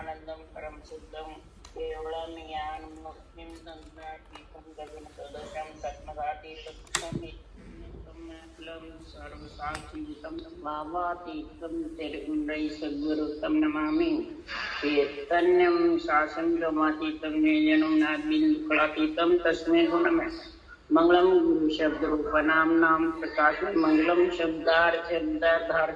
ब्रह्मानंदम परम शुद्धम केवलम ज्ञान मुक्तिम संतातीतम गगन सदृशम तत्मदातीतम सर्वसाक्षीभूतम भावातीतम तिरुगुंडई सद्गुरुतम नमामि चैतन्यम शासन गमातीतम निजनम नाद्बिंदुकलातीतम तस्मै गुणमे मंगलम गुरु शब्द रूपनाम नाम प्रकाश में मंगलम शब्दार्थ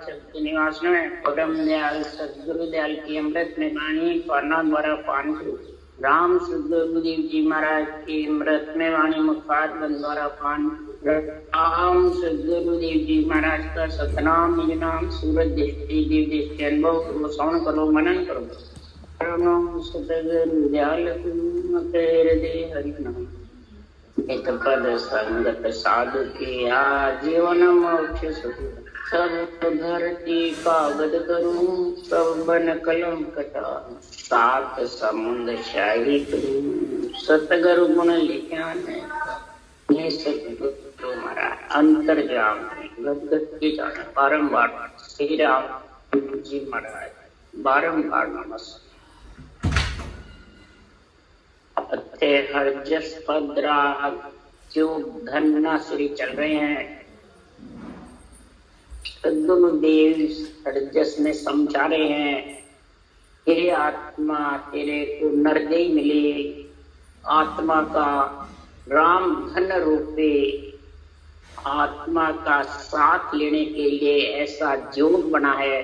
शब्द निवास में परम दयाल सदगुरु दयाल की अमृत में वाणी पाना द्वारा पान करो। राम सदगुरुदेव जी महाराज की अमृत में वाणी मुखार द्वारा पान। राम सदगुरुदेव जी महाराज का सतनाम निज नाम सूरज दृष्टि दिव्य दृष्टि अनुभव करो, श्रवण करो, मनन करो। परम सदगुरु दयाल हृदय हरि नाम पद संगत साधु के आजीवन मोक्ष सब धरती कागज करूं, सब बन कलम कटा सात समुद्र शाही करूं। सतगुरु गुण लिख्यान है सतगुरु हमारा अंतर जाम गदगद की जाने बारम्बार श्री राम जी महाराज बारम्बार नमस्कार। हरजस पद राग जो धन्ना श्री चल रहे हैं। सद्गुरुदेव हरजस में समझा रहे हैं, हे आत्मा तेरे को नरदेह मिले, आत्मा का राम धन रूपे आत्मा का साथ लेने के लिए ऐसा जोग बना है।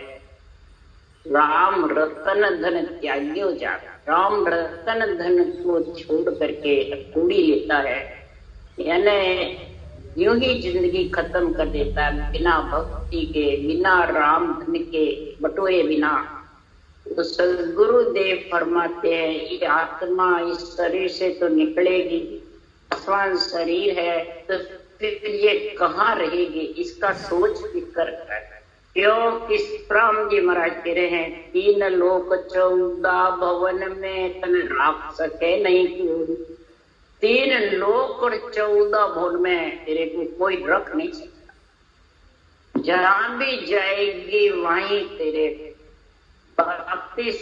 राम रतन धन त्याग्यो जाता, राम रतन धन को छोड़ करके कूड़ी लेता है, यानी यूं ही जिंदगी खत्म कर देता है बिना भक्ति के, बिना राम धन के बटोए बिना। तो सदगुरुदेव फरमाते हैं ये आत्मा इस शरीर से तो निकलेगी, आसमान शरीर है तो फिर ये कहाँ रहेगी, इसका सोच फिक्र कर। क्यों किस राम जी महाराज कह रहे हैं, 3 लोक 14 भवन में तन राख सके नहीं क्यों। 3 लोक और 14 भवन में तेरे को कोई रख नहीं सकता। जहां भी जाएगी वहीं तेरे वापिस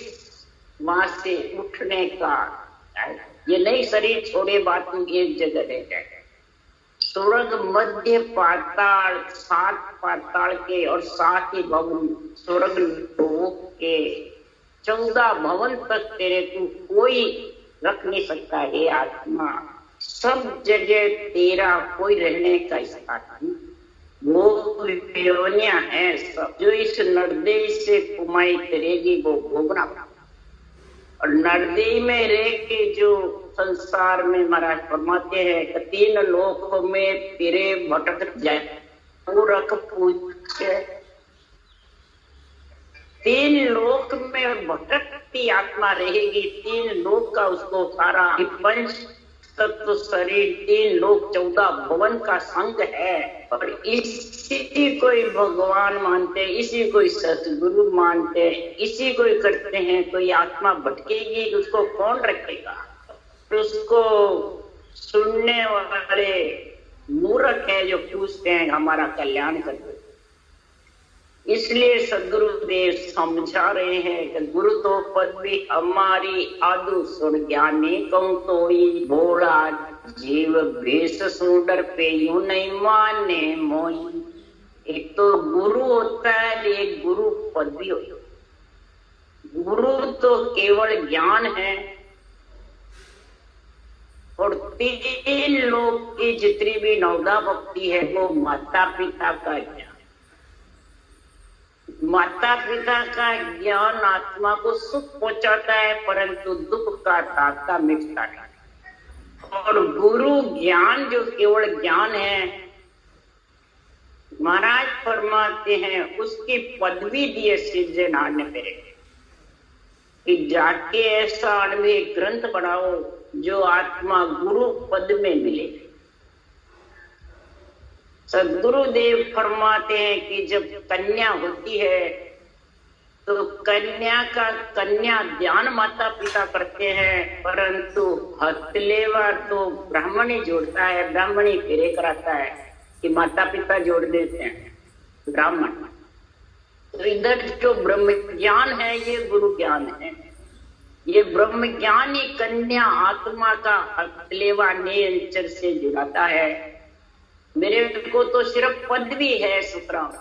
वहां से उठने का, ये नहीं शरीर छोड़े बात एक जगह रह जाए। स्वर्ग मध्य पाताल 7 पाताल के और 7 ही भवन स्वर्ग लोक के 14 भवन तक तेरे को कोई रख नहीं सकता है आत्मा। सब जगह तेरा कोई रहने का स्थान नहीं। वो योनिया है सब जो इस नरदेह से कुमाई करेगी वो भोगना। और नरदेह में रह के जो संसार में महाराज फरमाते हैं कि 3 लोकों में तेरे भटक जाए पूरक पूछे। 3 लोक में भटकती आत्मा रहेगी, 3 लोक का उसको सारा पंच तत्व शरीर 3 लोक 14 भवन का संग है। और इसी कोई भगवान मानते, इसी कोई सतगुरु मानते, इसी कोई करते हैं, तो ये आत्मा भटकेगी, उसको कौन रखेगा। उसको सुनने वाले मूर्ख है जो पूछते हैं हमारा कल्याण कर दो। इसलिए सदगुरुदेव समझा रहे हैं कि गुरु तो पद भी हमारी आदु सुन ज्ञानी कहूं तोड़ी भोला जीव भेष सुंदर पे यूं नहीं माने मोई। एक तो गुरु होता है, एक गुरु पद भी होता है। गुरु तो केवल ज्ञान है और 3 लोक की जितनी भी नवदा भक्ति है वो माता पिता का ज्ञान। माता पिता का ज्ञान आत्मा को सुख पहुंचाता है परंतु दुख का ताका मिटता है। और गुरु ज्ञान जो केवल ज्ञान है, महाराज फरमाते हैं उसकी पदवी दिए सिरजनहार ने मेरे कि जाके ऐसा अणुवे ग्रंथ बनाओ जो आत्मा गुरु पद में मिले। सदगुरुदेव फरमाते हैं कि जब कन्या होती है तो कन्या का कन्या ध्यान माता पिता करते हैं परंतु हथलेवा तो ब्राह्मणी जोड़ता है, ब्राह्मणी फेरे कराता है कि माता पिता जोड़ देते हैं ब्राह्मण। तो इधर जो ब्रह्म ज्ञान है ये गुरु ज्ञान है। ये ब्रह्म ज्ञानी कन्या आत्मा का अतलेवा नेचर से जुड़ाता है। मेरे को तो सिर्फ पदवी है सुखराम,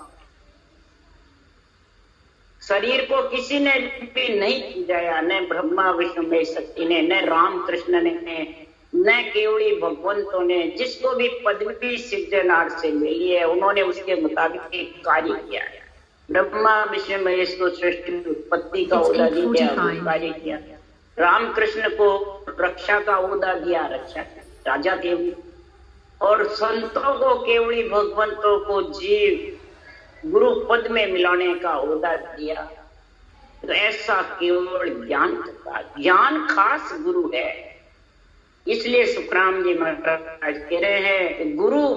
शरीर को किसी ने भी नहीं पूजाया, न ब्रह्मा विष्णु महेश शक्ति ने, न रामकृष्ण ने, न केवली भगवंतों ने। जिसको भी पदवी सिद्धनार से मिली है उन्होंने उसके मुताबिक एक कार्य किया है। ब्रह्मा विष्णु महेश को सृष्टि उत्पत्ति का ओहदा दिया, कार्य किया। रामकृष्ण को रक्षा का ओहदा दिया, रक्षा राजा देव। और संतों को, केवली भगवंतों को जीव गुरु पद में मिलाने का ओहदा दिया। तो ऐसा केवल ज्ञान का, ज्ञान खास गुरु है। इसलिए सुखराम जी महाराज कह रहे हैं कि गुरु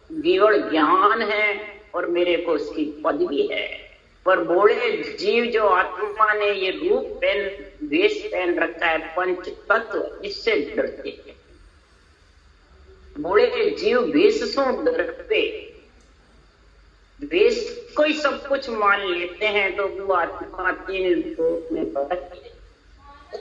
केवल ज्ञान है और मेरे को उसकी पदवी है। पर बोले जीव जो आत्मा ने ये रूप पहन, वेश पहन रखा है, पंच तत्व, इससे डरते हैं। बोले जीव वेश से डरते, वेश को ही सब कुछ मान लेते हैं। तो वो आत्मा तीन रूप में बढ़ती है,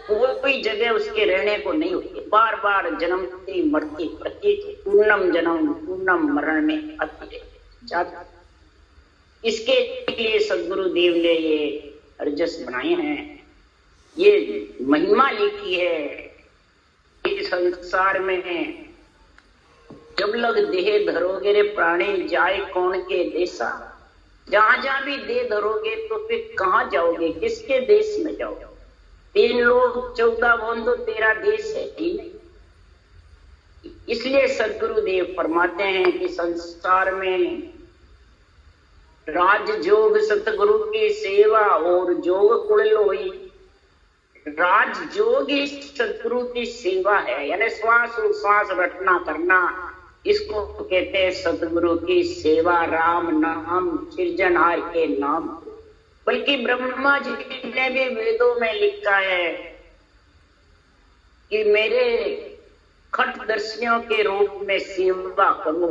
कोई जगह उसके रहने को नहीं होती, बार बार जन्मती मरती, प्रतीक पूर्णम जन्म पूर्णम मरण में आती जाती। इसके लिए सदगुरु देव ने ये रजस बनाए हैं, ये महिमा लिखी है। इस संसार में जब लग देह धरोगे रे प्राणी, जाए कौन के देशा। जहां जहां भी देह धरोगे तो फिर कहां जाओगे, किसके देश में जाओगे। 3 लोग 14 भुवन तो तेरा देश है ही नहीं। इसलिए सदगुरु देव फरमाते हैं कि संसार में राजयोग सतगुरु की सेवा और जोग कुल लोई। राजयोग ही सतगुरु की सेवा है, यानी श्वास उश्वास रटना करना, इसको कहते हैं सतगुरु की सेवा। राम नाम सृजनहार के नाम। बल्कि ब्रह्मा जी ने भी वेदों में लिखा है कि मेरे खटदर्शियों के रूप में सेवा करो,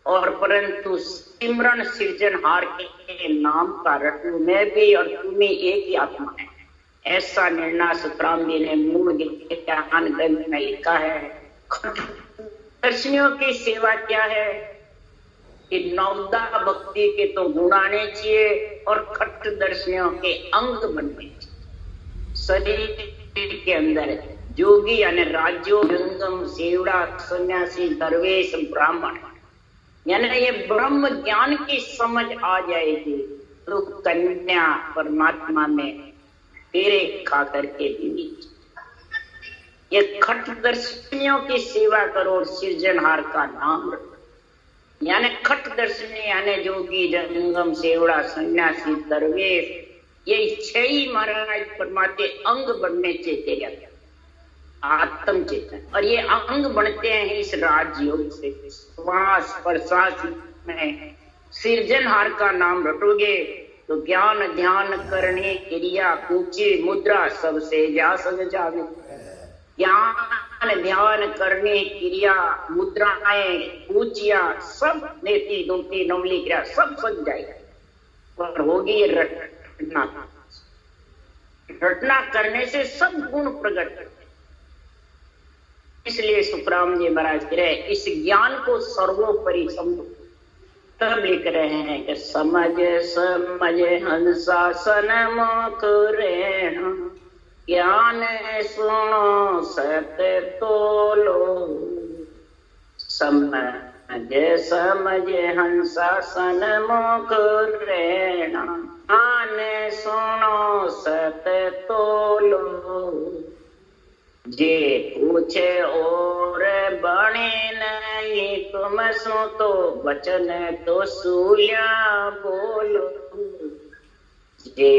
और परंतु सिमरन सृजनहार के नाम का रटू। मैं भी और तुम्हें एक ही आत्मा है। ऐसा निर्णय सुखराम जी ने मूल ज्ञान ग्रंथ में लिखा है। दर्शनियों की सेवा क्या है कि नवदा भक्ति के तो गुण आने चाहिए और खट दर्शनियों के अंग बनने चाहिए। शरीर के अंदर जोगी यानी राजो, जंगम, सेवड़ा, सन्यासी, दरवेश, ब्राह्मण, यानी ये ब्रह्म ज्ञान की समझ आ जाएगी तो कन्या परमात्मा में तेरे खा करके भी। ये खट दर्शनियों की सेवा करो और सृजनहार का नाम रखो। यानी खट दर्शनी यानी जोगी, जंगम, सेवड़ा, सन्यासी, दरवेश, ये 6 ही महाराज परमात्मा अंग बनने चेते जाते, आत्म चेतन। और ये अंग बनते हैं इस राजयोग से। श्वास प्रश्वास में सृजनहार का नाम रटोगे तो ज्ञान ध्यान करने क्रिया ऊंची मुद्रा सबसे जा सक जावे। ज्ञान ध्यान करने क्रिया मुद्राएं ऊंचिया सब नेति दुमती नवली क्रिया सब सज जाएगा, पर होगी रटना। रटना करने से सब गुण प्रकट करते। इसलिए सुखराम जी महाराज कह रहे इस ज्ञान को सर्वोपरि समझो। तब लिख रहे हैं कि समझ समझ हंसा सन मुख रेण, ज्ञान सुनो सत तोलो। समझ समझ हंसा सन मुख रेण, ज्ञान सुनो सत तोलो। जे पूछे और बने नहीं तुम सो तो वचन तो सूया बोलो। जे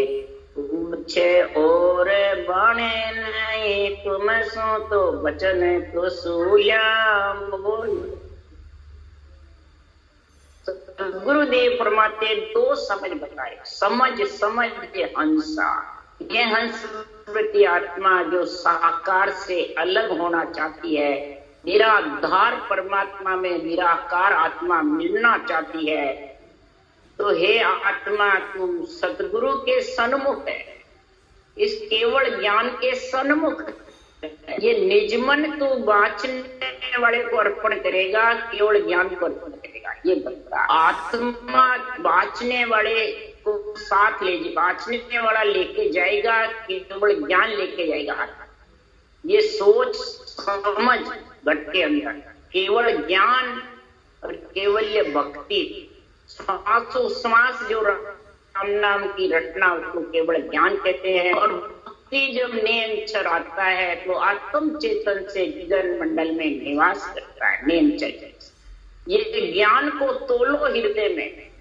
पूछे और बने नहीं तुम सो तो वचन तो सूया बोलो। गुरुदेव फरमाते 2 समझ बताए। समझ समझ हंसा, ये हंस वृत्ति आत्मा जो साकार से अलग होना चाहती है, निराधार परमात्मा में निराकार आत्मा मिलना चाहती है, तो हे आत्मा तुम सतगुरु के सन्मुख है। इस केवल ज्ञान के सन्मुख ये निजमन तू वाचने वाले को अर्पण करेगा, केवल ज्ञान को अर्पण करेगा। ये बता आत्मा वाचने वाले को साथ ले, वाचने वाला लेके जाएगा, केवल ज्ञान लेके जाएगा। ये सोच समझ घट के अंदर केवल ज्ञान और केवल भक्ति, श्वासों श्वास जो राम नाम की रटना उसको केवल ज्ञान कहते हैं। और भक्ति जब नियंचर आता है तो आत्म चेतन से जिगन मंडल में निवास करता है। नियंचर ये ज्ञान को तोलो हृदय में,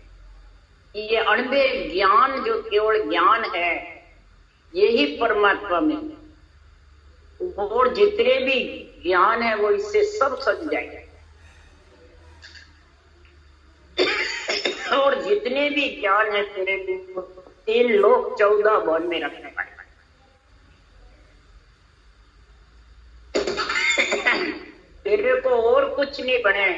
ये अणबे ज्ञान जो केवल ज्ञान है यही परमात्मा में, और जितने भी ज्ञान है वो इससे सब सज जाएगा। और जितने भी ज्ञान है तेरे 3 लोक 14 भवन में रखने वाले, तेरे को और कुछ नहीं बने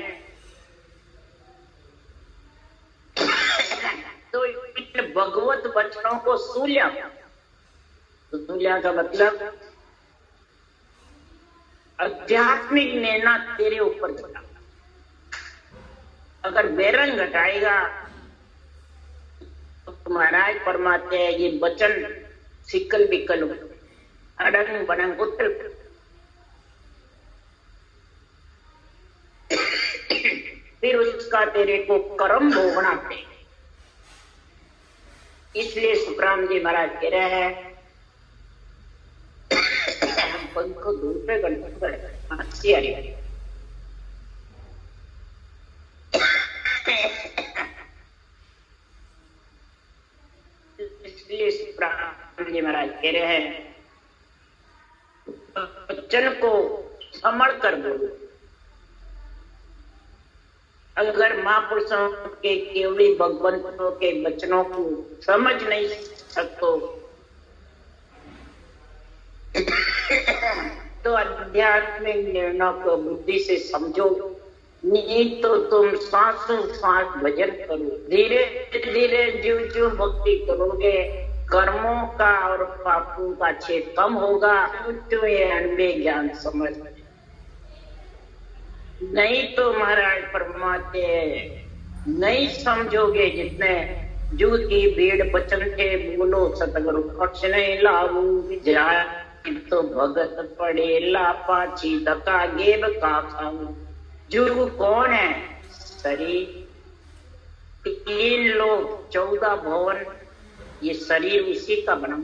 तो इन भगवत वचनों को सूल्या, तो सूल्या का मतलब आध्यात्मिक नैना तेरे ऊपर चढ़ा। अगर बेरंग घटाएगा तो महाराज फरमाते हैं ये वचन सिकल बिकल अड़ंग बनंग उतल, फिर उसका तेरे को कर्म भोगना पड़ेगा। इसलिए सुखराम जी महाराज कह रहे हैं को दूसरे घंटे हंसी आ रही। इसलिए जी महाराज कह रहे हैं वचन को संभल कर बोलो। अगर महापुरुषों के केवली भगवंतों के वचनों को समझ नहीं सकते तो आध्यात्मिक निर्णय को बुद्धि से समझो, नहीं तो तुम सांसों सांस भजन करो। धीरे धीरे जो जो भक्ति करोगे कर्मों का और पापों का छेद कम होगा, तो ये अनबे ज्ञान समझ। नहीं तो महाराज फरमाते नहीं समझोगे। जितने जू की भीड़ बचन थे बोलो सतगुरु पक्ष नहीं लाऊ जाए तो भगत पड़े लापाची धका गेब का खाऊ। जुर्ग कौन है? शरीर, 3 लोग 14 भवन, ये शरीर उसी का बना।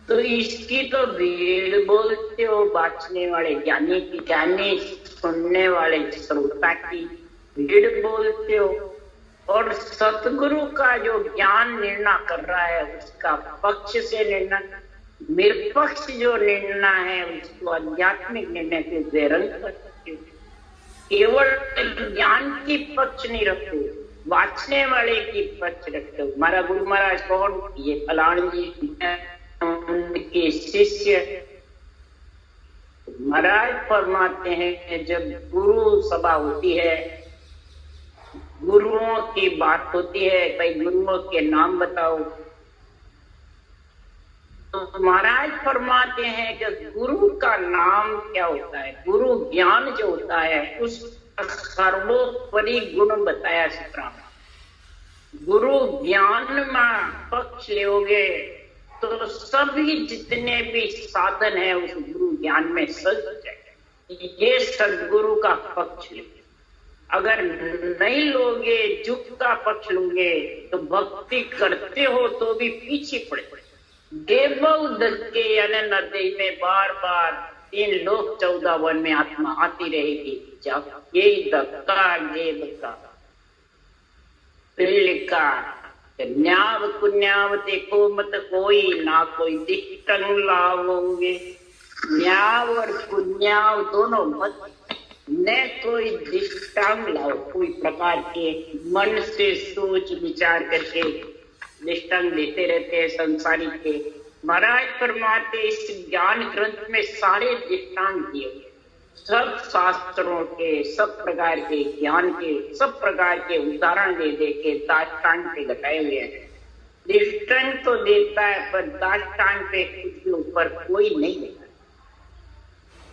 तो इसकी तो भीड़ बोलते हो बाचने वाले ज्ञानी की, ज्ञानी सुनने वाले श्रोता की भीड़ बोलते हो। और सतगुरु का जो ज्ञान निर्णय कर रहा है उसका पक्ष से निर्णय, निरपक्ष जो निर्णय है उसको आध्यात्मिक निर्णय के बेरंग कर सकते हो। केवल ज्ञान की पक्ष नहीं रखते, वाचने वाले की पक्ष रखते हो। हमारा गुरु महाराज कौन? ये फलान जी उनके शिष्य। महाराज फरमाते हैं जब गुरु सभा होती है, गुरुओं की बात होती है, भाई गुरुओं के नाम बताओ, तो महाराज फरमाते हैं कि गुरु का नाम क्या होता है? गुरु ज्ञान जो होता है उस सर्वोपरि गुण बताया सुखराम। गुरु ज्ञान में पक्ष लोगे तो सभी जितने भी साधन है उस गुरु ज्ञान में सज जाएगा। ये सदगुरु का पक्ष लोगे। अगर नहीं लोगे, जुग का पक्ष लोगे तो भक्ति करते हो तो भी पीछे पड़े। के नदी में बार बार 3 लोक 14 वन में आत्मा आती रहेगी। यही धक्का गेब का लिखा न्याव कुन्याव देखो मत कोई ना कोई दिक्कत लाओगे। न्याव और कुन्याव दोनों मत, न कोई दृष्टांग लाओ। कोई प्रकार के मन से सोच विचार करके दृष्टांग देते रहते हैं संसारिक के। महाराज फरमाते इस ज्ञान ग्रंथ में सारे दृष्टांत दिए, सब शास्त्रों के, सब प्रकार के ज्ञान के, सब प्रकार के उदाहरण दे दे के दाष्टांग पे घटाए हुए हैं। दृष्टांत तो देता है पर दाष्टांत पे खुद के ऊपर कोई नहीं देता।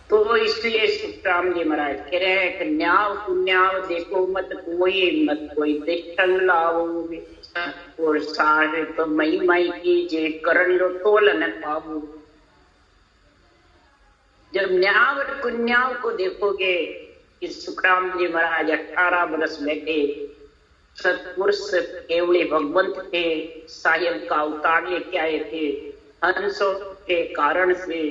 तो इसलिए सुखराम जी महाराज कह रहे हैं कि न्याव पुण्याव देखो मत कोई दृष्टांत लाओ और सारे तो मई मई की जे करण लो तोल न पाओ। जब न्याव और पुण्याव को देखोगे कि सुखराम जी महाराज 18 वर्ष बैठे सतपुरुष केवली भगवंत थे, साहेब का अवतार लेके आए थे हंसों के कारण से,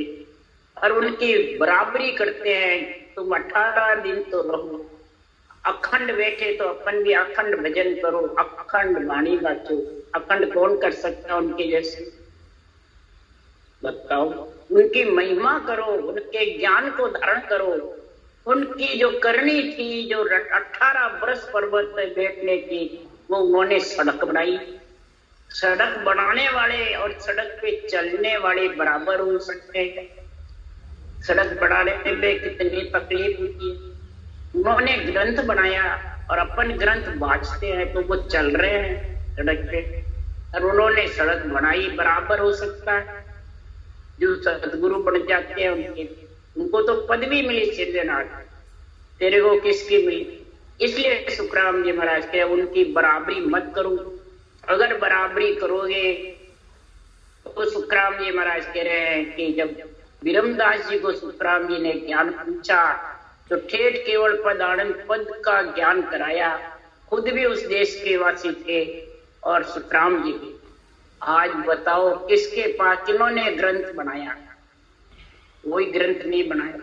और उनकी बराबरी करते हैं। तुम 18 दिन तो रहो, अखंड बैठे तो अपन भी अखंड भजन करो, अखंड वाणी बाचो। अखंड कौन कर सकता उनके जैसे, बताओ। उनकी महिमा करो, उनके ज्ञान को धारण करो। उनकी जो करनी थी, जो 18 वर्ष पर्वत पर बैठने की, वो उन्होंने सड़क बनाई। सड़क बनाने वाले और सड़क पे चलने वाले बराबर हो सकते हैं। सड़क बनाने पे कितनी तकलीफ होती है। उन्होंने ग्रंथ बनाया और अपन ग्रंथ बांचते हैं तो वो चल रहे हैं सड़क पे, और उन्होंने सड़क बनाई, बराबर हो सकता है। जो सदगुरु बन जाते हैं उनको तो पदवी मिली सिद्धनाथ, तेरे को किसकी मिली? इसलिए सुखराम जी महाराज कहे उनकी बराबरी मत करो। अगर बराबरी करोगे तो सुखराम जी महाराज कह रहे हैं कि जब विरमदास जी को सुखराम जी ने ज्ञान पूछा तो ठेठ केवल पद आनंद पद का ज्ञान कराया। खुद भी उस देश के वासी थे और सुखराम जी भी। आज बताओ किसके पास किन्होंने ग्रंथ बनाया? कोई ग्रंथ नहीं बनाया,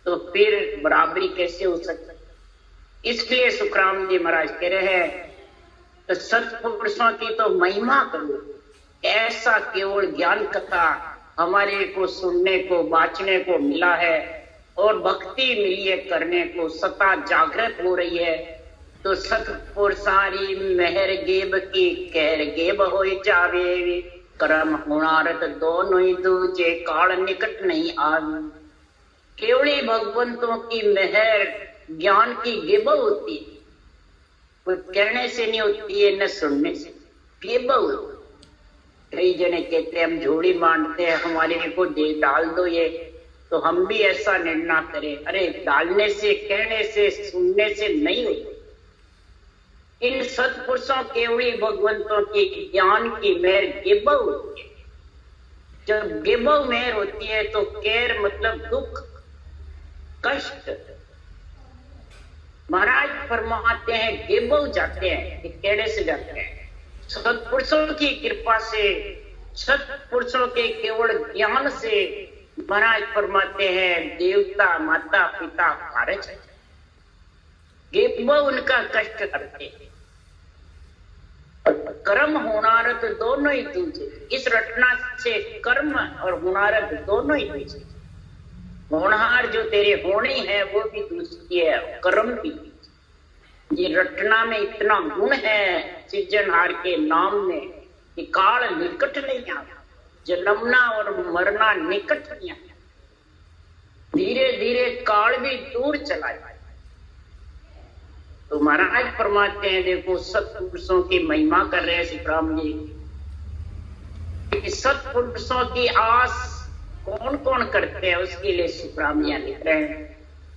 तो फिर बराबरी कैसे हो सकती? इसलिए सुखराम जी महाराज कह रहे हैं तो सत्पुरुषों की तो महिमा करो। ऐसा केवल ज्ञान कथा हमारे को सुनने को बांचने को मिला है और भक्ति मिली है करने को, सता जागृत हो रही है। तो सतपुर सारी मेहर गेब की कहर गेब हो जावे, कर्म हुणारत दोनों ही दूजे काल निकट नहीं आवे। केवली भगवंतों की मेहर ज्ञान की गेब होती है, कोई कहने से नहीं होती है न सुनने से, गेब होती। कई जने कहते हैं हम झोली मांडते हैं, हमारे को दे डाल दो ये, तो हम भी ऐसा निर्णय करें। अरे डालने से कहने से सुनने से नहीं होती। इन सत्पुरुषों केवली भगवंतों की ज्ञान की मेहर गेबव होती है। जब गेबव मेहर होती है तो केर मतलब दुख कष्ट। महाराज फरमाते हैं गेबव जाते हैं, केड़े से जाते हैं? सत्पुरुषों की कृपा से, सत्पुरुषों के केवल ज्ञान से महाराज फरमाते हैं देवता माता पिता कारज गेबव उनका कष्ट करते हैं। कर्म होनारत दोनों ही दूजे। इस रचना से कर्म और होनारत दोनों ही दूजे। होनहार जो तेरे होनी है वो भी दूसरी है, कर्म भी। ये रचना में इतना गुण है सृजनहार के नाम में कि काल निकट नहीं आता, जन्मना और मरना निकट नहीं आता। धीरे धीरे काल भी दूर चला जाए। तो महाराज फरमाते हैं देखो सत्पुरुषों की महिमा कर रहे हैं सुखराम जी। सत्पुरुषों की आस कौन कौन करते हैं उसके लिए सुखराम जी लिख रहे हैं।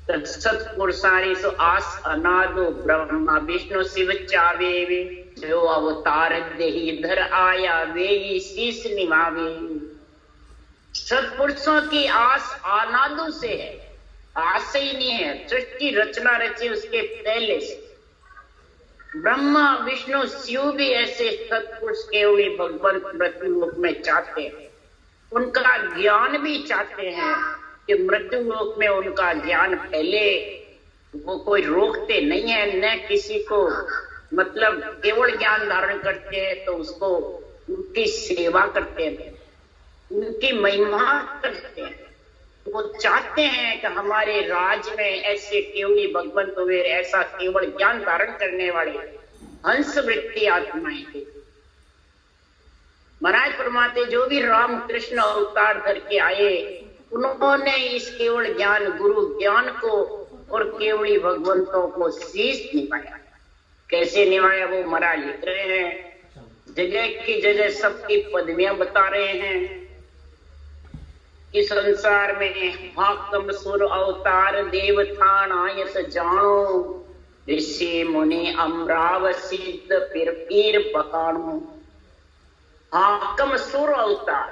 तो सत्पुरुषारी सो आस अनादो ब्रह्मा विष्णु शिव चावे, जो अवतार देही धर आया वे ही शीश निभावे। सत्पुरुषों की आस अनादो से है, आस ही नहीं है। सृष्टि रचना रची उसके पहले से। ब्रह्मा विष्णु शिव भी ऐसे सत्पुरुष केवली भगवान मृत्युलोक में चाहते हैं। उनका ज्ञान भी चाहते हैं कि मृत्युलोक में उनका ज्ञान फैले। वो कोई रोकते नहीं है, न किसी को मतलब केवल ज्ञान धारण करते हैं तो उसको उनकी सेवा करते हैं, उनकी महिमा करते हैं। वो चाहते हैं कि हमारे राज्य में ऐसे केवली भगवंत हुए, ऐसा केवल ज्ञान धारण करने वाले हंस वृत्ति आत्माएं थे। महाराज फरमाते जो भी राम कृष्ण अवतार धर के आए उन्होंने इस केवल ज्ञान गुरु ज्ञान को और केवली भगवंतों को शीश निभाया। कैसे निभाया वो महाराज लिख रहे हैं। जगह की जगह सबकी पदवियां बता रहे हैं कि संसार में हाकम सुर अवतार देवथान आयस जानो, ऋषि मुनि अमराव सिद्ध फिर पीर पकानो। हाकम सुर अवतार,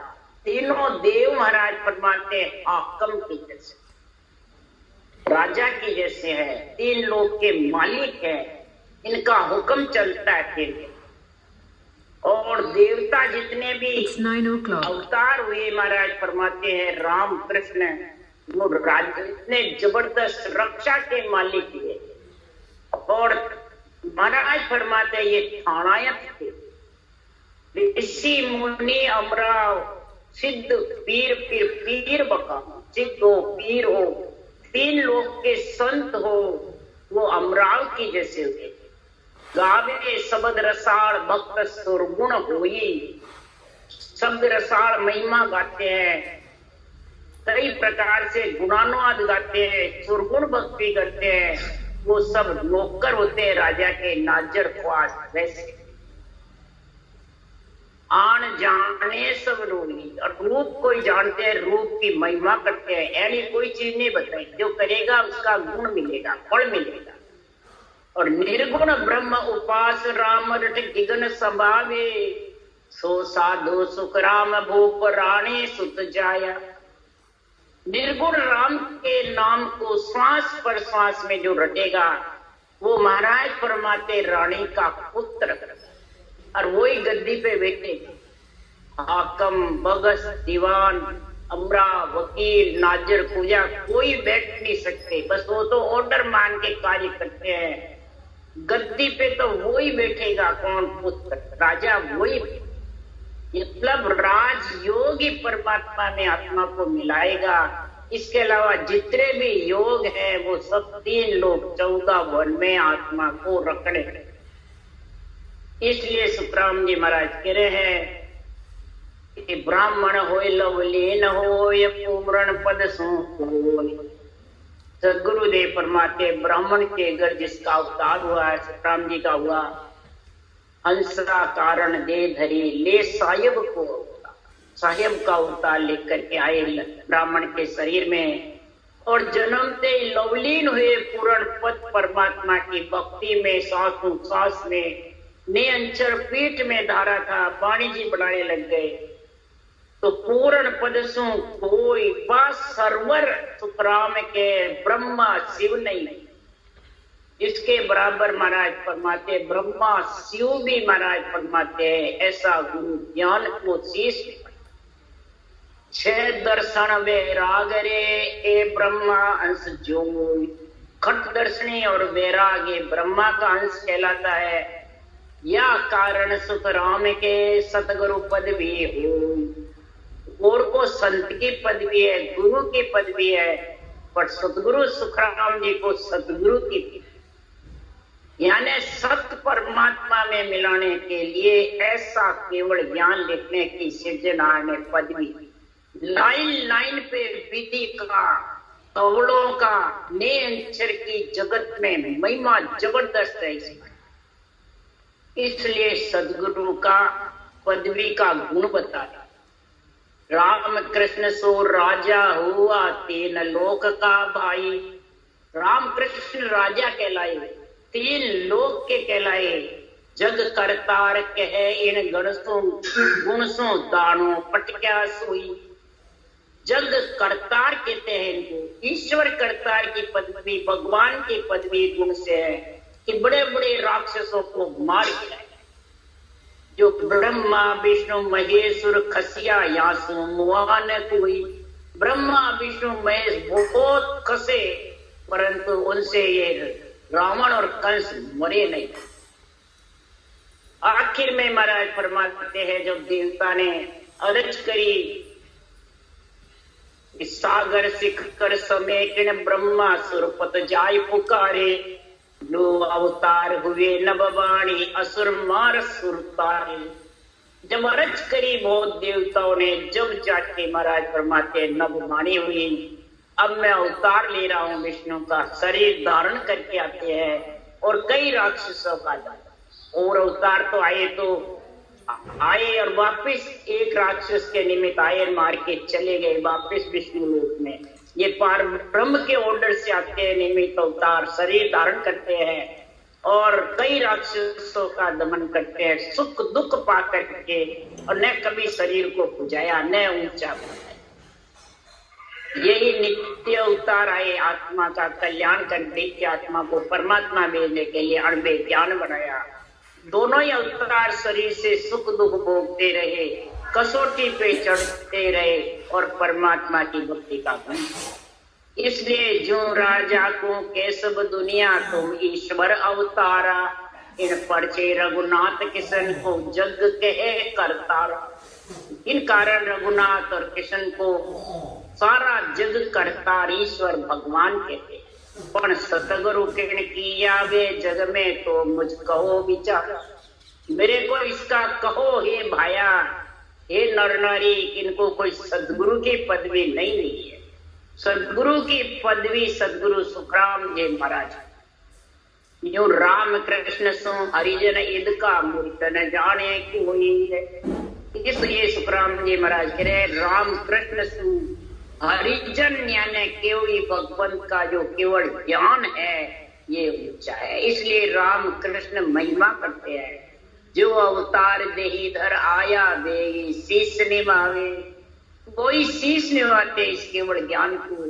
तीनों देव महाराज फरमाते हाकम की जैसे, राजा की जैसे है, तीन लोग के मालिक है, इनका हुक्म चलता है फिर। और देवता जितने भी अवतार हुए महाराज फरमाते हैं राम कृष्ण, वो राज्य इतने जबरदस्त रक्षा के मालिक हुए। और महाराज फरमाते ये थानायत थे, ऋषि मुनि अमराव सिद्ध पीर फिर पीर बका, सिद्ध हो पीर हो, तीन लोग के संत हो, वो अमराव की जैसे हुए। गावे शब्द रसाल भक्त सुरगुण होई, शब्द रसाल महिमा गाते हैं, कई प्रकार से गुणानुवाद गाते हैं, सुरगुण भक्ति करते हैं, वो सब नौकर होते हैं राजा के, नाजर ख्वास वैसे। आन जाने सब रूपी, और रूप कोई जानते हैं, रूप की महिमा करते हैं, यानी कोई चीज नहीं बताई, जो करेगा उसका गुण मिलेगा, फल मिलेगा। और निर्गुण ब्रह्म उपास राम रट गिगन संभावे, सो साधु सुख राम भूप रानी सुत जाया। निर्गुण राम के नाम को श्वास पर श्वास में जो रटेगा, वो महाराज फरमाते रानी का पुत्र, और वही गद्दी पे बैठे। हाकम बगस दीवान अमरा वकील नाजर पूजा कोई बैठ नहीं सकते, बस वो तो ऑर्डर मान के कार्य करते हैं। गद्दी पे तो वही बैठेगा, कौन? पुत्र, राजा वही। मतलब राजयोगी परमात्मा में आत्मा को मिलाएगा। इसके अलावा जितने भी योग हैं वो सब तीन लोग 14 वन में आत्मा को रखने। इसलिए सुखराम जी महाराज कह रहे हैं कि ब्राह्मण होय लवलीन होय पूर्ण पद सो होय। सदगुरुदेव फरमाते ब्राह्मण के घर जिसका अवतार हुआ है, सुखराम जी का हुआ, हंसा कारण दे धरी ले साहेब को, साहेब का अवतार लेकर के आए ब्राह्मण के शरीर में, और जन्मते लवलीन हुए पूर्ण पद परमात्मा की भक्ति में, सांस में, ने अंचर पीठ में धारा था, वाणी जी बनाने लग गए। तो पूर्ण पद सु कोई बस सर्वर सुखराम के ब्रह्मा शिव नहीं, इसके बराबर महाराज फरमाते ब्रह्मा शिव भी महाराज फरमाते हैं, ऐसा गुरु ज्ञान को शीश। 6 दर्शन वैराग रे ए ब्रह्मा अंश जो, खट दर्शनी और वैराग ये ब्रह्मा का अंश कहलाता है। या कारण सुखराम के सतगुरु पद भी हो, और को संत की पदवी है, गुरु की पदवी है, पर सतगुरु सुखराम जी को सतगुरु की, यानी सत परमात्मा में मिलाने के लिए ऐसा केवल ज्ञान लिखने की सृजना ने पदवी। लाइन लाइन पे विधि का, कवलों का, ने अक्षर की जगत में महिमा जबरदस्त है इसमें। इसलिए सदगुरु का पदवी का गुण बताया। राम कृष्ण सो राजा हुआ तीन लोक का भाई। राम कृष्ण राजा कहलाए, 3 लोक के कहलाए। जग करतार कहे इन गणसों गुणसों दानो पटक्या सोई। जग करतार कहते हैं इनको, ईश्वर करतार की पदवी, भगवान की पदवी गुण से है कि बड़े बड़े राक्षसों को मार गिराए। जो ब्रह्मा विष्णु महेश्वर खसिया यासु मुआन कोई। ब्रह्मा विष्णु महेश बहुत खसे, परंतु उनसे ये रावण और कंस मरे नहीं। आखिर में महाराज फरमाते हैं जब देवता ने अर्ज करी, सागर सिख कर समेटन ब्रह्मा सुरपत जाय पुकारे। लो अवतार हुए नभवाणी असुर मार सुर तारे। जब अर्ज करी बहुत देवताओं ने, जब जाके महाराज फरमाते नभवाणी हुई, अब मैं अवतार ले रहा हूं विष्णु का, शरीर धारण करके आते हैं और कई राक्षसों का और अवतार तो आए तो आए और वापस एक राक्षस के निमित्त आए, मार के चले गए वापस विष्णु लोक में। ये पार ब्रह्म के ऑर्डर से आते हैं, निमित्त अवतार शरीर धारण करते हैं और कई राक्षसों का दमन करते हैं, सुख दुख पा करके, और न कभी शरीर को पुजाया न ऊंचा बनाया। यही नित्य अवतार आए आत्मा का कल्याण करने के, आत्मा को परमात्मा भेजने के लिए अणबे ज्ञान बनाया। दोनों ही अवतार शरीर से सुख दुख भोगते रहे, कसौटी पे चढ़ते रहे और परमात्मा की भक्ति का बन। इसलिए जो राजा को केशव दुनिया तुम ईश्वर अवतारा, इन परचे रघुनाथ किशन को जग कहे करतारा। इन कारण रघुनाथ और किशन को सारा जग करतार ईश्वर भगवान कहते। पण सतगुरु किरण किया वे जग में तो मुझ कहो विचार। मेरे को इसका कहो हे भाया, हे नर नारी, इनको कोई सदगुरु की पदवी नहीं ली है। सदगुरु की पदवी सदगुरु सुखराम जी महाराज। यूं राम कृष्ण सो हरिजन ईद का मूर्त न जाने कोई है। इसलिए सुखराम जी महाराज कह रहे राम कृष्ण सु हरिजन, यानी केवल भगवंत का जो केवल ज्ञान है ये ऊंचा है। इसलिए राम कृष्ण महिमा करते हैं। जो अवतार देही धर आया देही शीश निभावे, कोई शीश निभाते इस केवल ज्ञान को।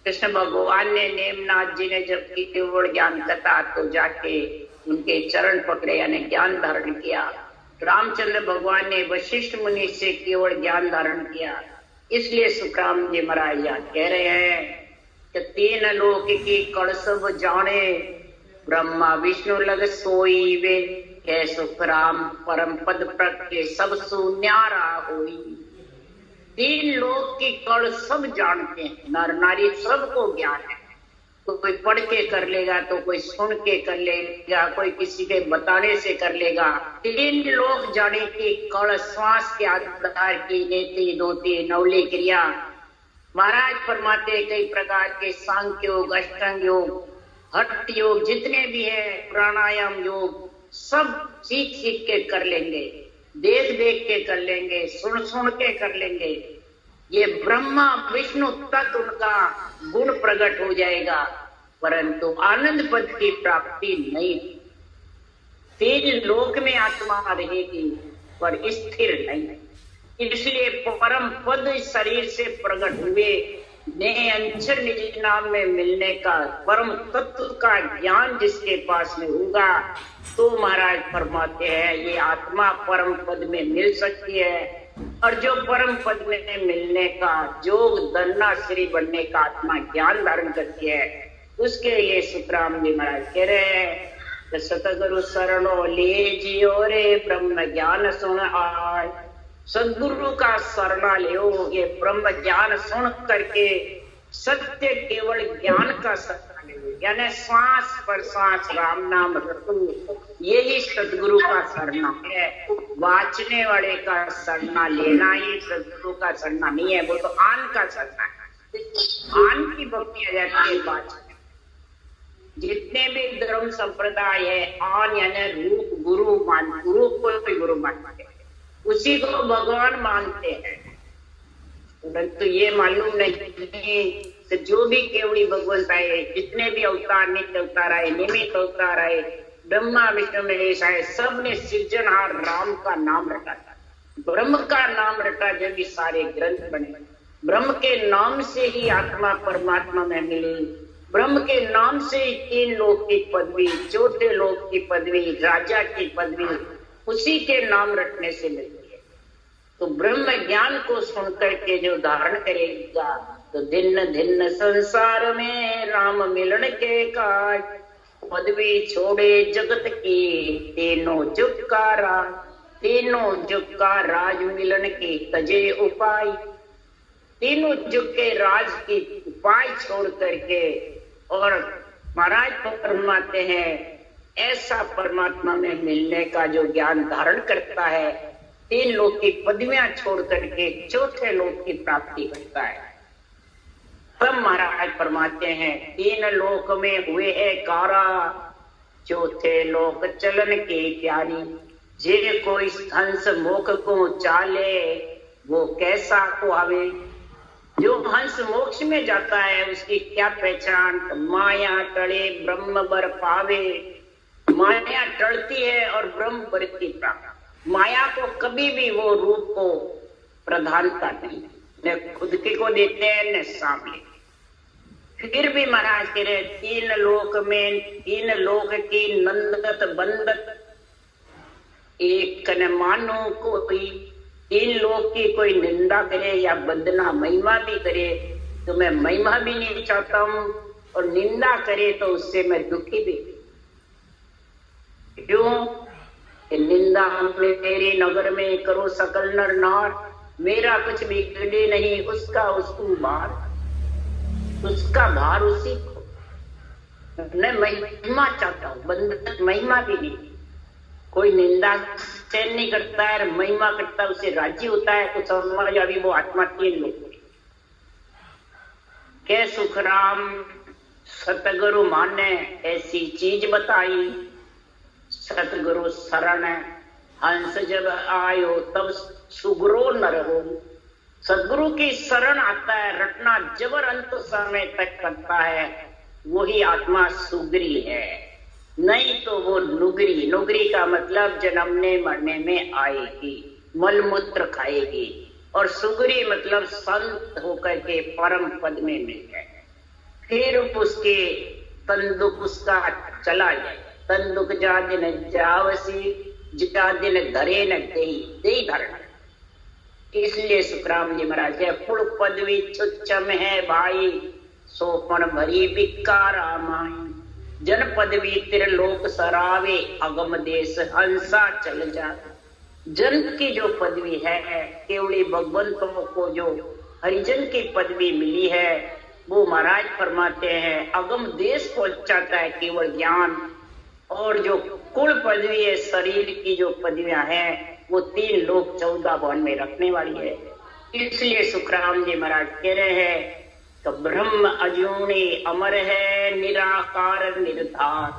कृष्ण भगवान ने नेमनाथ जी ने जब की केवल ज्ञान कथा तो जाके उनके चरण पकड़े यानी ज्ञान धारण किया। रामचंद्र भगवान ने वशिष्ठ मुनि से केवल ज्ञान धारण किया। इसलिए सुखराम जी महाराज कह रहे हैं कि तीन लोक की कड़ सब जाने, ब्रह्मा विष्णु लग सोई वे, कह सुखराम परम पद प्रत्ये सब सुन्यारा होई। तीन लोक की कड़ सब जानते हैं, नर नारी सबको ज्ञान है। तो कोई पढ़ के कर लेगा, तो कोई सुन के कर लेगा, कोई किसी के बताने से कर लेगा। तीन लोग जाने की कड़ श्वास के आधार की नेति दोती नवली क्रिया। महाराज फरमाते कई प्रकार के सांख्य योग, अष्टांग योग, हठ योग जितने भी है, प्राणायाम योग, सब सीख सीख के कर लेंगे, देख देख के कर लेंगे, सुन सुन के कर लेंगे। ये ब्रह्मा विष्णु तक उनका गुण प्रकट हो जाएगा, परंतु आनंद पद की प्राप्ति नहीं। तीन लोक में आत्मा रहेगी पर स्थिर नहीं। इसलिए परम पद शरीर से प्रकट हुए, ने अंचर निज नाम में मिलने का परम तत्व का ज्ञान जिसके पास में होगा, तो महाराज फरमाते हैं ये आत्मा परम पद में मिल सकती है। और जो परम पद में मिलने का जोग दन्ना श्री बनने का आत्मा ज्ञान धारण करती है, उसके लिए सुखराम जी महाराज कह रहे हैं सतगुरु शरणो ले जियो रे ब्रह्म ज्ञान सुन आय। सदगुरु का शरणा लो, ये ब्रह्म ज्ञान सुन करके सत्य केवल ज्ञान का शरणा ले, यानी श्वास पर श्वास राम नाम रटो, यही सदगुरु का शरणा है। वाचने वाले का शरणा लेना ही सदगुरु का शरणा नहीं है, वो तो आन का शरणा है। आन की भक्ति आ जाती है वाचने। जितने भी धर्म संप्रदाय है, आन यानी रूप गुरु मान, रूप को भी गुरु मानते हैं, उसी को भगवान मानते हैं। परंतु ये मालूम नहीं कि जो भी केवली भगवंत आए, जितने भी अवतार, नित्य अवतार आए, निमित्त अवतार आए, ब्रह्मा विष्णु महेश आए, सब ने सृजनहार राम का नाम रटा था। ब्रह्म का नाम रटा जब ये सारे ग्रंथ बने। ब्रह्म के नाम से ही आत्मा परमात्मा में मिली। ब्रह्म के नाम से ही तीन लोक की पदवी, चौथे लोक की पदवी, राजा की पदवी उसी के नाम रटने से मिलती है। तो ब्रह्म ज्ञान को सुनकर के जो धारण करेगा, तो दिन दिन संसार में राम मिलन के काज, पदवी छोड़े जगत की तीनों जुग का राज, तीनों जुग का राज मिलन की तजे उपाय। तीनों जुग के राज की उपाय छोड़ करके और महाराज फरमाते हैं ऐसा परमात्मा में मिलने का जो ज्ञान धारण करता है, तीन लोक की पदवियां छोड़ करके चौथे लोक की प्राप्ति करता है। तब महाराज फरमाते हैं तीन लोक में हुए है कारा, चौथे लोक चलन की प्यारी। जे कोई हंस मोख को चाले वो कैसा को आवे। जो हंस मोक्ष में जाता है उसकी क्या पहचान? माया टले ब्रह्म बर पावे। माया टलती है और ब्रह्म बर की प्राप्त। माया को कभी भी वो रूप को प्रधानता नहीं, न खुद के को देते हैं न सामने। फिर भी महाराज कह रहे तीन लोक में, तीन लोक की नंदत बंदत एक न मानो कोई। तीन लोक की कोई निंदा करे या वंदना महिमा भी करे तो मैं महिमा भी नहीं चाहता हूं, और निंदा करे तो उससे मैं दुखी भी। क्यों? निंदा मेरे नगर में करो सकल नर नार, मेरा कुछ बिगड़े नहीं उसका उसको भार, उसका भार उसी को। मैं महिमा चाहता हूं, बंधन महिमा भी नहीं। कोई निंदा सहन नहीं करता है, महिमा करता है, उसे राजी होता है तो समझ अभी वो आत्मा तीन लोग के। सुखराम सतगुरु माने ऐसी चीज बताई, सतगुरु शरण हंस जब आयो तब सुगुरु नर हो। सदगुरु की शरण आता है, रटना जबर अंत समय तक करता है, वही आत्मा सुगरी है, नहीं तो वो नुगरी। नुगरी का मतलब जन्मने मरने में आएगी, मलमूत्र खाएगी। और सुगरी मतलब संत होकर के परम पद में मिल जाए, फिर उसके तंदुक उसका चला जाए। तंदुक जा दिन जावसी, जा दिन धरे न दे धरण। इसलिए सुखराम जी महाराज है कुल पदवी छुच्छम है भाई, सोपन भरी बिक्कारा माई। जन पदवी त्रिलोक सरावे, अगम देश हंसा चल जा। जन की जो पदवी है केवली भगवंतों को जो हरिजन की पदवी मिली है वो महाराज फरमाते हैं अगम देश पहुंचाता है केवल ज्ञान। और जो कुल पदवी है शरीर की जो पदवियां हैं वो तीन लोक 14 भवन में रखने वाली है। इसलिए सुखराम जी महाराज कह रहे हैं तो ब्रह्म अजूनी अमर है, निराकार निर्धार।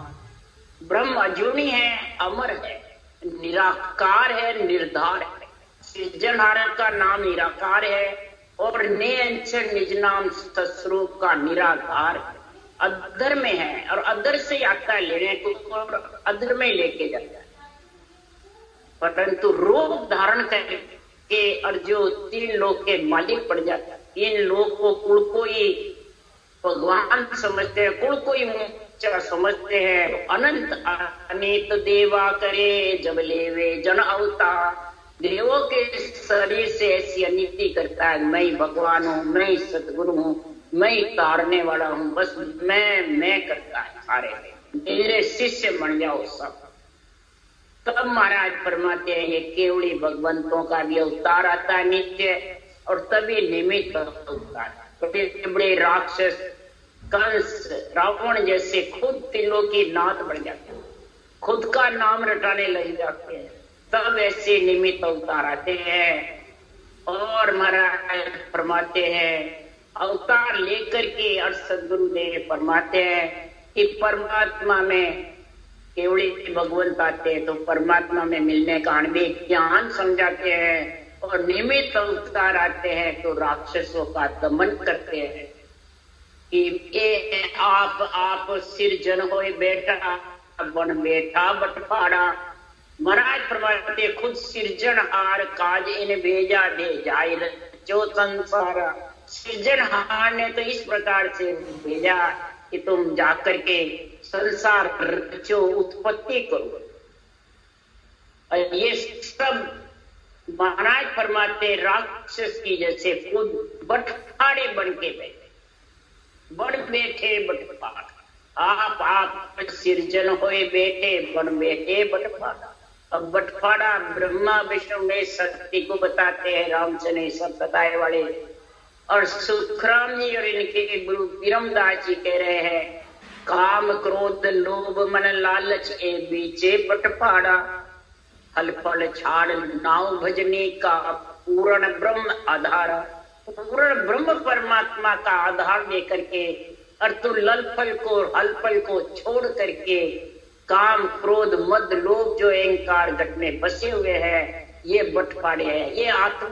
ब्रह्म अजूनी है, अमर है, निराकार है, निर्धार है। सृजनहार का नाम निराकार है और निरंतर निज नाम सस्वरूप का निराकार है। अधर में है और अधर से आता है लेने को और अधर में लेके जाता है, परंतु रूप धारण करके और जो तीन लोक के मालिक पड़ जाता है। तीन लोक को कुल को ही भगवान समझते हैं, कुल को ही ऊंचा समझते हैं। अनंत अनेत देवा करे जब लेवे जन अवतार। देवों के शरीर से ऐसी अनिति करता है, मैं भगवान हूँ, मैं सतगुरु हूँ, मैं तारने वाला हूँ, बस मैं करता है सारे, मेरे शिष्य बन जाओ सब। तब महाराज फरमाते हैं ये केवली भगवंतों का भी अवतार आता है नित्य, और तभी निमित्त अवतार। बड़े बड़े राक्षस कंस रावण जैसे खुद तिलों की नाथ बढ़ जाते हैं, खुद का नाम रटाने लग जाते हैं, तब ऐसे निमित्त अवतार आते हैं। और महाराज फरमाते हैं अवतार लेकर के और सदगुरुदेव फरमाते हैं कि परमात्मा में केवली भगवंत आते हैं तो परमात्मा में मिलने का आणविक ज्ञान समझाते हैं, और निमित्त अवतार आते हैं तो राक्षसों का दमन करते हैं कि आप सिरजन होए बेटा बन बैठा बटफाड़ा। महाराज फरमाते खुद सिरजनहार काज इन भेजा दे जाए जो संसारा। सृजनहार ने तो इस प्रकार से भेजा कि तुम जाकर के संसार रचो, उत्पत्ति करो। और ये सब महाराज फरमाते राक्षस की जैसे खुद बटफाड़े बन के बैठे, बन बैठे बटफाड़ा। आप सृजन होए बैठे बन बैठे बटफाड़ा। अब बटफाड़ा ब्रह्मा विष्णु ने शक्ति को बताते हैं, रामचंद्र ने सब बताए वाले। और सुखराम जी और इनके गुरु विरमदास जी कह रहे हैं काम क्रोध लोभ मन लालच ए बीचे बटफाड़ा। फल फल छाड़ नाव भजने का पूर्ण ब्रह्म आधार। पूर्ण ब्रह्म परमात्मा का आधार लेकर के और तू लल फल को हल फल को छोड़ करके काम क्रोध मद लोभ जो अहंकार घट में बसे हुए हैं, ये बटपाड़े हैं। ये आत्मा